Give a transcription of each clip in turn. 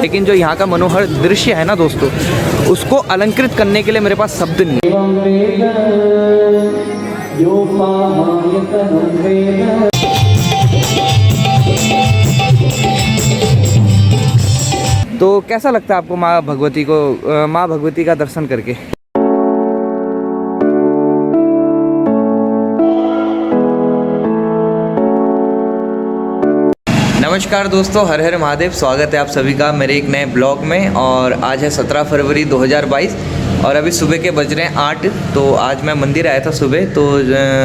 लेकिन जो यहाँ का मनोहर दृश्य है ना दोस्तों, उसको अलंकृत करने के लिए मेरे पास शब्द नहीं है। तो कैसा लगता है आपको माँ भगवती का दर्शन करके? नमस्कार दोस्तों, हर हर महादेव। स्वागत है आप सभी का मेरे एक नए ब्लॉग में। और आज है 17 फरवरी 2022 और अभी सुबह के बज रहे हैं 8। तो आज मैं मंदिर आया था सुबह, तो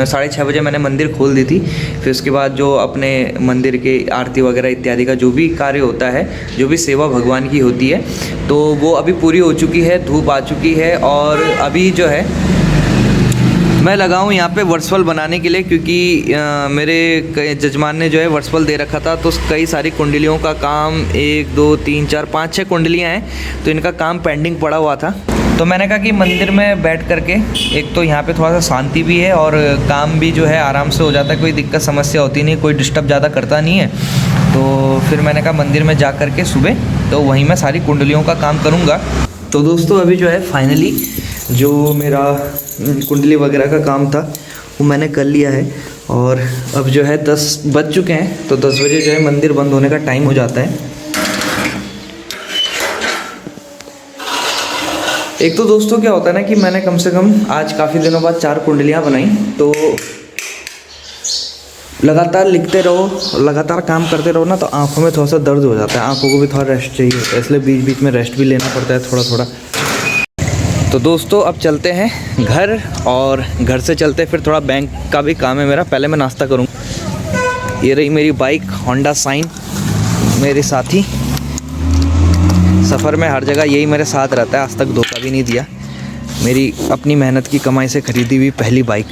6:30 बजे मैंने मंदिर खोल दी थी। फिर उसके बाद जो अपने मंदिर के आरती वगैरह इत्यादि का जो भी कार्य होता है, जो भी सेवा भगवान की होती है, तो वो अभी पूरी हो चुकी है। धूप आ चुकी है और अभी जो है मैं लगा हूँ यहाँ पे वर्चुअल बनाने के लिए, क्योंकि मेरे जजमान ने जो है वर्चुअल दे रखा था। तो कई सारी कुंडलियों का काम 1 2 3 4 5 6 कुंडलियाँ हैं, तो इनका काम पेंडिंग पड़ा हुआ था। तो मैंने कहा कि मंदिर में बैठ करके एक तो यहाँ पे थोड़ा सा शांति भी है और काम भी जो है आराम से हो जाता है, कोई दिक्कत समस्या होती नहीं, कोई डिस्टर्ब ज़्यादा करता नहीं है। तो फिर मैंने कहा मंदिर में जा कर के सुबह तो वहीं मैं सारी कुंडलियों का काम करूँगा। तो दोस्तों अभी जो है फाइनली जो मेरा कुंडली वगैरह का काम था वो मैंने कर लिया है। और अब जो है 10 बज चुके हैं, तो 10 बजे जो है मंदिर बंद होने का टाइम हो जाता है। एक तो दोस्तों क्या होता है ना कि मैंने कम से कम आज काफ़ी दिनों बाद 4 कुंडलियाँ बनाई। तो लगातार लिखते रहो, लगातार काम करते रहो ना, तो आँखों में थोड़ा सा दर्द हो जाता है, आँखों को भी थोड़ा रेस्ट चाहिए होता है, इसलिए बीच बीच में रेस्ट भी लेना पड़ता है थोड़ा थोड़ा। तो दोस्तों अब चलते हैं घर, और घर से चलते फिर थोड़ा बैंक का भी काम है मेरा। पहले मैं नाश्ता करूँगा। ये रही मेरी बाइक होंडा साइन, मेरे साथी। सफ़र में हर जगह यही मेरे साथ रहता है, आज तक धोखा भी नहीं दिया। मेरी अपनी मेहनत की कमाई से ख़रीदी हुई पहली बाइक।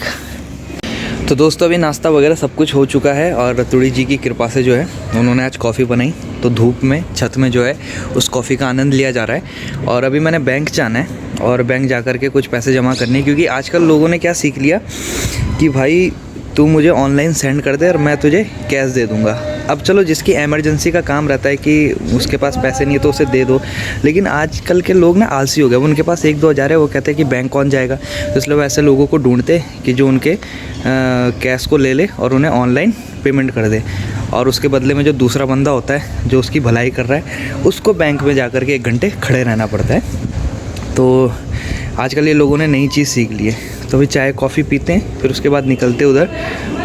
तो दोस्तों अभी नाश्ता वगैरह सब कुछ हो चुका है और रतुड़ी जी की कृपा से जो है उन्होंने आज कॉफ़ी बनाई। तो धूप में छत में जो है उस कॉफ़ी का आनंद लिया जा रहा है। और अभी मैंने बैंक जाना है और बैंक जा कर के कुछ पैसे जमा करने, क्योंकि आजकल लोगों ने क्या सीख लिया कि भाई तू मुझे ऑनलाइन सेंड कर दे और मैं तुझे कैश दे दूँगा। अब चलो जिसकी इमरजेंसी का काम रहता है कि उसके पास पैसे नहीं है तो उसे दे दो, लेकिन आजकल के लोग ना आलसी हो गए। उनके पास 1-2 हज़ार है, वो कहते हैं कि बैंक कौन जाएगा। तो इसलिए वो ऐसे लोगों को ढूंढते कि जो उनके कैश को ले ले और उन्हें ऑनलाइन पेमेंट कर दे, और उसके बदले में जो दूसरा बंदा होता है जो उसकी भलाई कर रहा है उसको बैंक में जा कर के 1 घंटे खड़े रहना पड़ता है। तो आजकल ये लोगों ने नई चीज़ सीख ली है। तो अभी चाय कॉफ़ी पीते हैं, फिर उसके बाद निकलते उधर,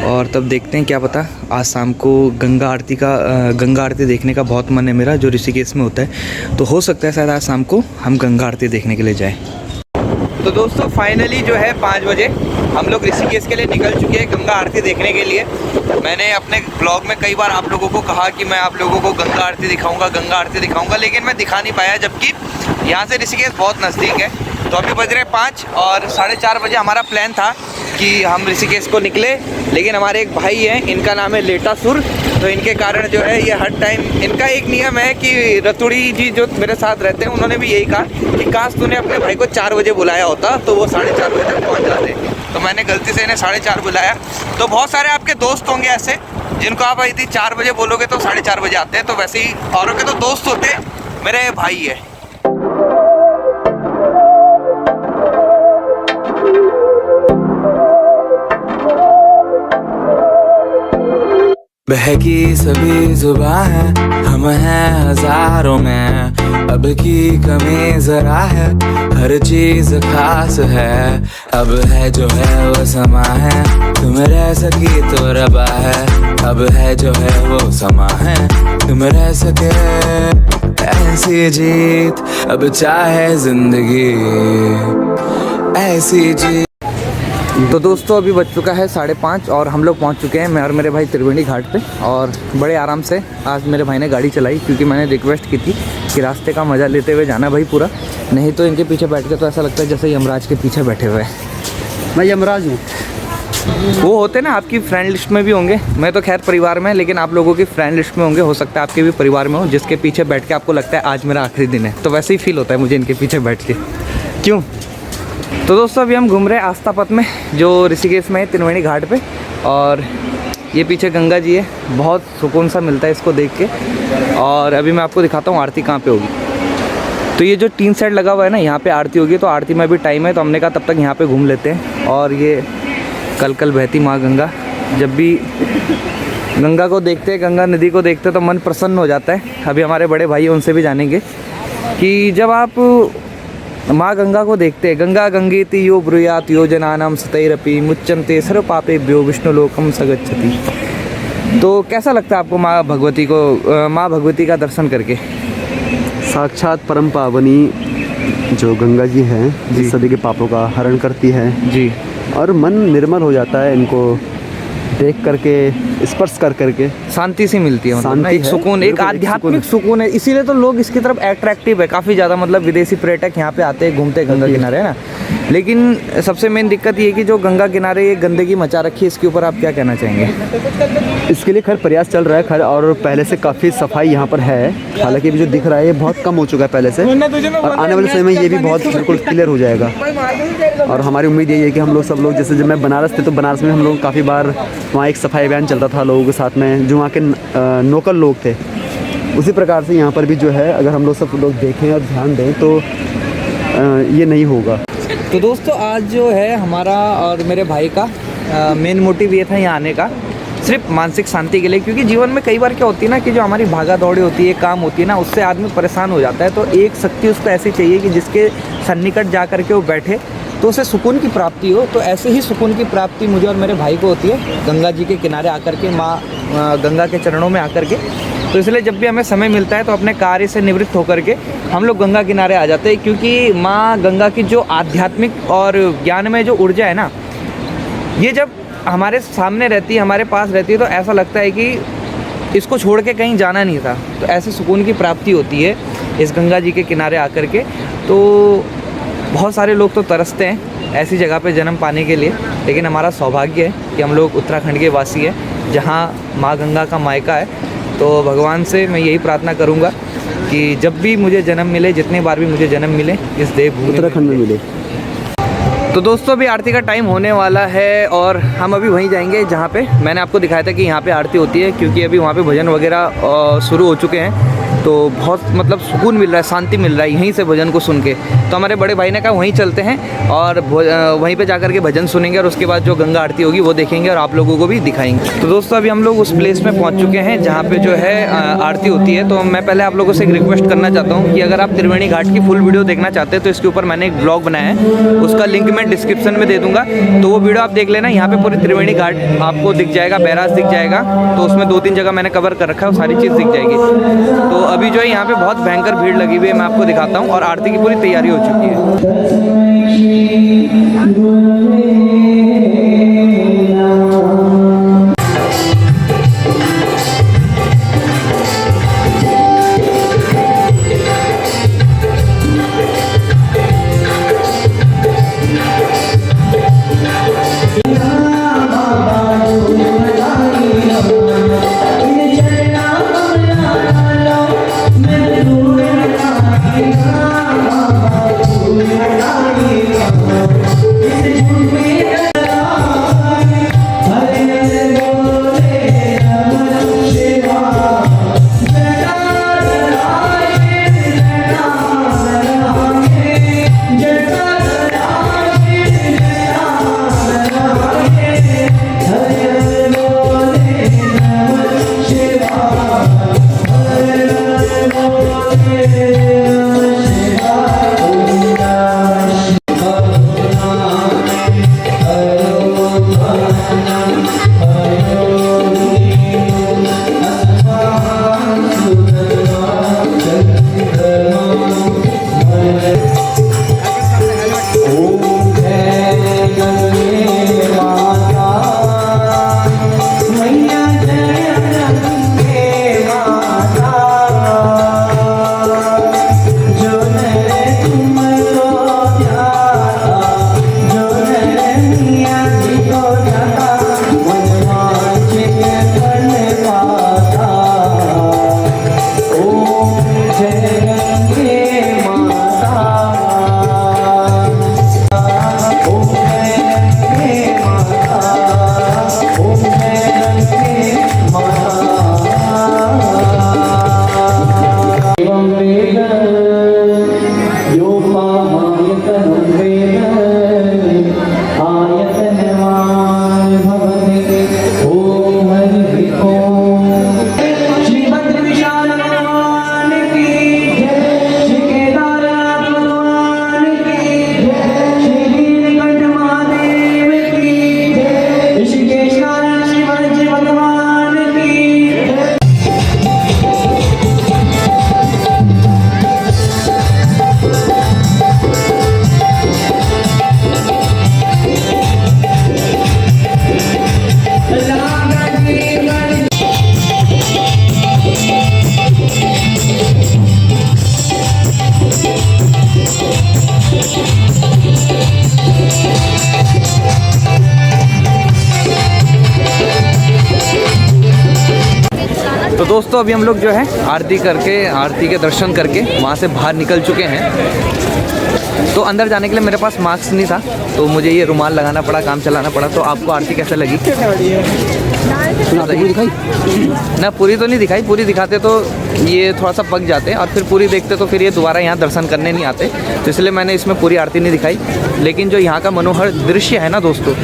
और तब देखते हैं क्या पता आज शाम को गंगा आरती देखने का बहुत मन है मेरा, जो ऋषिकेश में होता है। तो हो सकता है शायद आज शाम को हम गंगा आरती देखने के लिए जाएं। तो दोस्तों फाइनली जो है 5 बजे हम लोग ऋषिकेश के लिए निकल चुके हैं गंगा आरती देखने के लिए। मैंने अपने ब्लॉग में कई बार आप लोगों को कहा कि मैं आप लोगों को गंगा आरती दिखाऊंगा, लेकिन मैं दिखा नहीं पाया, जबकि यहाँ से ऋषिकेश बहुत नज़दीक है। तो अभी बज रहे 5 और 4:30 बजे हमारा प्लान था कि हम ऋषिकेश को निकले, लेकिन हमारे एक भाई हैं, इनका नाम है लेटासुर। तो इनके कारण जो है ये हर टाइम, इनका एक नियम है कि रतुड़ी जी जो मेरे साथ रहते हैं उन्होंने भी यही कहा कि काश तूने अपने भाई को 4 बजे बुलाया होता तो वो 4:30 बजे तक पहुँच जाते। तो मैंने गलती से इन्हें 4:30 बुलाया। तो बहुत सारे आपके दोस्त होंगे ऐसे जिनको आप यदि 4 बजे बोलोगे तो 4:30 बजे आते हैं। तो वैसे ही औरों के तो दोस्त होते, मेरे भाई है। बहकी सभी जुबां है, हम हैं हजारों में, अब की कमी जरा है, हर चीज खास है। अब है जो है वो समा है, तुम रह सकी तो रबा है। अब है जो है वो समा है, तुम रह सके ऐसी जीत, अब चाहे जिंदगी ऐसी जीत। तो दोस्तों अभी बज चुका है 5:30 और हम लोग पहुंच चुके हैं, मैं और मेरे भाई त्रिवेणी घाट पे। और बड़े आराम से आज मेरे भाई ने गाड़ी चलाई, क्योंकि मैंने रिक्वेस्ट की थी कि रास्ते का मज़ा लेते हुए जाना भाई पूरा, नहीं तो इनके पीछे बैठ के तो ऐसा लगता है जैसे यमराज के पीछे बैठे हुए हैं। मैं यमराज हूँ। वो होते ना आपकी फ्रेंड लिस्ट में भी होंगे, मैं तो खैर परिवार में, लेकिन आप लोगों की फ्रेंड लिस्ट में होंगे, हो सकता है आपके भी परिवार में हो, जिसके पीछे बैठ के आपको लगता है आज मेरा आखिरी दिन है। तो वैसे ही फील होता है मुझे इनके पीछे बैठ के। क्यों? तो दोस्तों अभी हम घूम रहे हैं आस्था पथ में, जो ऋषिकेश में है, त्रिवेणी घाट पे। और ये पीछे गंगा जी है, बहुत सुकून सा मिलता है इसको देख के। और अभी मैं आपको दिखाता हूँ आरती कहाँ पे होगी। तो ये जो टीन सेट लगा हुआ है ना, यहाँ पे आरती होगी। तो आरती में अभी टाइम है, तो हमने कहा तब तक यहाँ पे घूम लेते हैं। और ये कल कल बहती माँ गंगा, जब भी गंगा को देखते हैं, गंगा नदी को देखते हैं तो मन प्रसन्न हो जाता है। अभी हमारे बड़े भाई उनसे भी जानेंगे कि जब आप माँ गंगा को देखते हैं, गंगा गंगेति यो ब्रूयात यो जनानाम सतैरपि मुच्यन्ते सर्व पापेभ्यो विष्णुलोकम सगच्छति। तो कैसा लगता है आपको माँ भगवती का दर्शन करके? साक्षात परम पावनी जो गंगा जी हैं, जी। सभी के पापों का हरण करती है जी। और मन निर्मल हो जाता है इनको देख करके, स्पर्श कर करके। शांति सी मिलती है, मतलब ना शांति एक है, सुकून, एक बिल्कुल, एक आध्यात्मिक सुकून है। इसीलिए तो लोग इसकी तरफ अट्रैक्टिव है काफ़ी ज़्यादा। मतलब विदेशी पर्यटक यहाँ पे आते हैं, घूमते हैं गंगा किनारे, है ना। लेकिन सबसे मेन दिक्कत ये है कि जो गंगा किनारे ये गंदगी मचा रखी है, इसके ऊपर आप क्या कहना चाहेंगे? इसके लिए खैर प्रयास चल रहा है खैर, और पहले से काफ़ी सफाई यहाँ पर है। हालांकि अभी जो दिख रहा है ये बहुत कम हो चुका है पहले से, और आने वाले समय में ये भी बहुत बिल्कुल क्लियर हो जाएगा। और हमारी उम्मीद यही है कि हम लोग सब लोग, जैसे जब मैं बनारस थे तो बनारस में हम लोग काफ़ी बार वहाँ एक सफाई अभियान चलता था लोगों के साथ में, जो वहाँ के लोकल लोग थे। उसी प्रकार से यहाँ पर भी जो है, अगर हम लोग सब लोग देखें और ध्यान दें तो ये नहीं होगा। तो दोस्तों आज जो है हमारा और मेरे भाई का मेन मोटिव ये था यहाँ आने का, सिर्फ मानसिक शांति के लिए। क्योंकि जीवन में कई बार क्या होती है ना, कि जो हमारी भागा दौड़ी होती है, काम होती है ना, उससे आदमी परेशान हो जाता है। तो एक शक्ति उसको ऐसी चाहिए कि जिसके सन्निकट जा कर के वो बैठे तो उसे सुकून की प्राप्ति हो। तो ऐसे ही सुकून की प्राप्ति मुझे और मेरे भाई को होती है गंगा जी के किनारे आकर के, माँ गंगा के चरणों में आकर के। तो इसलिए जब भी हमें समय मिलता है तो अपने कार्य से निवृत्त होकर के हम लोग गंगा किनारे आ जाते हैं। क्योंकि माँ गंगा की जो आध्यात्मिक और ज्ञान में जो ऊर्जा है ना, ये जब हमारे सामने रहती है, हमारे पास रहती है, तो ऐसा लगता है कि इसको छोड़ के कहीं जाना नहीं था। तो ऐसे सुकून की प्राप्ति होती है इस गंगा जी के किनारे आकर के। तो बहुत सारे लोग तो तरसते हैं ऐसी जगह पे जन्म पाने के लिए, लेकिन हमारा सौभाग्य है कि हम लोग उत्तराखंड के वासी हैं, जहाँ माँ गंगा का मायका है। तो भगवान से मैं यही प्रार्थना करूँगा कि जब भी मुझे जन्म मिले, जितने बार भी मुझे जन्म मिले, इस देवभूमि उत्तराखंड में मिले। तो दोस्तों अभी आरती का टाइम होने वाला है और हम अभी वहीं जाएंगे जहाँ पे मैंने आपको दिखाया था कि यहाँ पे आरती होती है। क्योंकि अभी वहाँ पे भजन वगैरह शुरू हो चुके हैं, तो बहुत मतलब सुकून मिल रहा है, शांति मिल रहा है यहीं से भजन को सुन के। तो हमारे बड़े भाई ने कहा वहीं चलते हैं और वहीं पे जाकर के भजन सुनेंगे, और उसके बाद जो गंगा आरती होगी वो देखेंगे और आप लोगों को भी दिखाएंगे। तो दोस्तों अभी हम लोग उस प्लेस में पहुंच चुके हैं जहाँ पे जो है आरती होती है। तो मैं पहले आप लोगों से एक रिक्वेस्ट करना चाहता हूँ कि अगर आप त्रिवेणी घाट की फुल वीडियो देखना चाहते हैं तो इसके ऊपर मैंने एक ब्लॉग बनाया है, उसका लिंक मैं डिस्क्रिप्शन में दे दूँगा। तो वो वीडियो आप देख लेना। यहाँ पे पूरी त्रिवेणी घाट आपको दिख जाएगा, बैराज दिख जाएगा। तो उसमें 2-3 जगह मैंने कवर कर रखा है, वो सारी चीज़ दिख जाएगी। तो अभी जो है यहाँ पे बहुत भयंकर भीड़ लगी हुई है, मैं आपको दिखाता हूँ। और आरती की पूरी तैयारी हो चुकी है। तो दोस्तों अभी हम लोग जो है आरती के दर्शन करके वहाँ से बाहर निकल चुके हैं। तो अंदर जाने के लिए मेरे पास मास्क नहीं था, तो मुझे ये रुमाल लगाना पड़ा, काम चलाना पड़ा। तो आपको आरती कैसे लगी? पूरी दिखाई ना, पूरी तो नहीं दिखाई। पूरी दिखाते तो ये थोड़ा सा पक जाते, और फिर पूरी देखते तो फिर ये दोबारा यहाँ दर्शन करने नहीं आते। तो इसलिए मैंने इसमें पूरी आरती नहीं दिखाई। लेकिन जो यहाँ का मनोहर दृश्य है ना दोस्तों,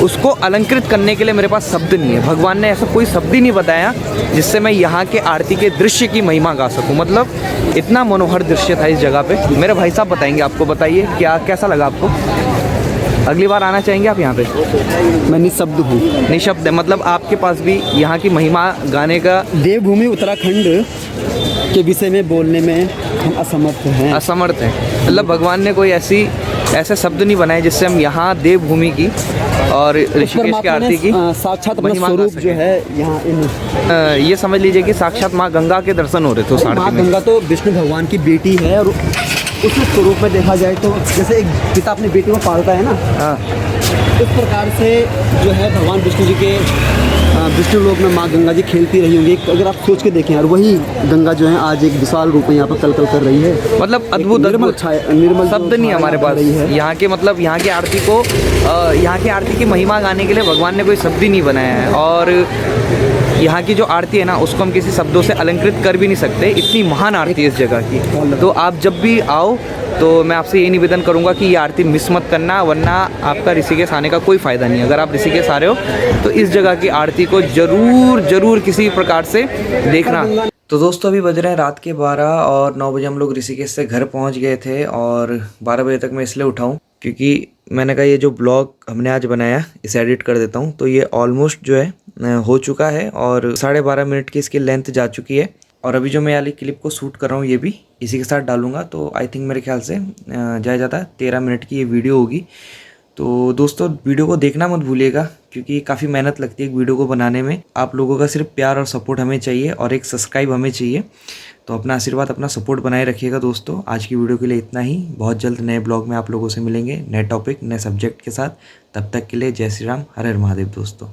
उसको अलंकृत करने के लिए मेरे पास शब्द नहीं है। भगवान ने ऐसा कोई शब्द ही नहीं बताया जिससे मैं यहाँ के आरती के दृश्य की महिमा गा सकूँ। मतलब इतना मनोहर दृश्य था इस जगह पे। मेरे भाई साहब बताएंगे आपको। बताइए क्या कैसा लगा आपको? अगली बार आना चाहेंगे आप यहाँ पे? मैं निशब्द हूँ। निशब्द है, मतलब आपके पास भी यहाँ की महिमा गाने का देवभूमि उत्तराखंड के विषय में बोलने में हम असमर्थ हैं। असमर्थ है। मतलब भगवान ने कोई ऐसे शब्द नहीं बनाए जिससे हम यहाँ देवभूमि की और ऋषिकेश की आरती की साक्षात अपना महिमा गा स्वरूप सकें। जो है यहाँ इन ये समझ लीजिए कि साक्षात माँ गंगा के दर्शन हो रहे थे उस माँ आरती में। गंगा तो विष्णु भगवान की बेटी है, और उस स्वरूप में देखा जाए तो जैसे एक पिता अपनी बेटी को पालता है ना, हाँ, इस प्रकार से जो है भगवान विष्णु जी के विष्णु लोक में माँ गंगा जी खेलती रही होंगी। अगर आप सोच के देखें, और वही गंगा जो है आज एक विशाल रूप में यहाँ पर कल कर रही है। मतलब अद्भुत निर्मल अद्भुत शब्द नहीं है हमारे पास यहाँ के। मतलब यहाँ की आरती को यहाँ की आरती की महिमा गाने के लिए भगवान ने कोई शब्द ही नहीं बनाया है। और यहाँ की जो आरती है ना, उसको हम किसी शब्दों से अलंकृत कर भी नहीं सकते। इतनी महान आरती है इस जगह की। तो आप जब भी आओ तो मैं आपसे ये निवेदन करूँगा कि ये आरती मिस मत करना, वरना आपका ऋषिकेश आने का कोई फ़ायदा नहीं है। अगर आप ऋषिकेश आ रहे हो तो इस जगह की आरती को ज़रूर किसी प्रकार से देखना। तो दोस्तों अभी बज रहे हैं रात के 12 और 9 बजे हम लोग ऋषिकेश से घर पहुंच गए थे। और 12 बजे तक मैं इसलिए उठाऊं क्योंकि मैंने कहा ये जो ब्लॉग हमने आज बनाया इसे एडिट कर देता हूं। तो ये ऑलमोस्ट जो है हो चुका है और 12.5 मिनट की इसकी लेंथ जा चुकी है। और अभी जो मैं वाली क्लिप को शूट कर रहा हूँ ये भी इसी के साथ डालूंगा। तो आई थिंक मेरे ख्याल से ज़्यादा 13 मिनट की ये वीडियो होगी। तो दोस्तों वीडियो को देखना मत भूलिएगा क्योंकि काफ़ी मेहनत लगती है एक वीडियो को बनाने में। आप लोगों का सिर्फ प्यार और सपोर्ट हमें चाहिए और एक सब्सक्राइब हमें चाहिए। तो अपना आशीर्वाद अपना सपोर्ट बनाए रखिएगा दोस्तों। आज की वीडियो के लिए इतना ही। बहुत जल्द नए ब्लॉग में आप लोगों से मिलेंगे, नए टॉपिक नए सब्जेक्ट के साथ। तब तक के लिए जय श्री राम, हर हर महादेव दोस्तों।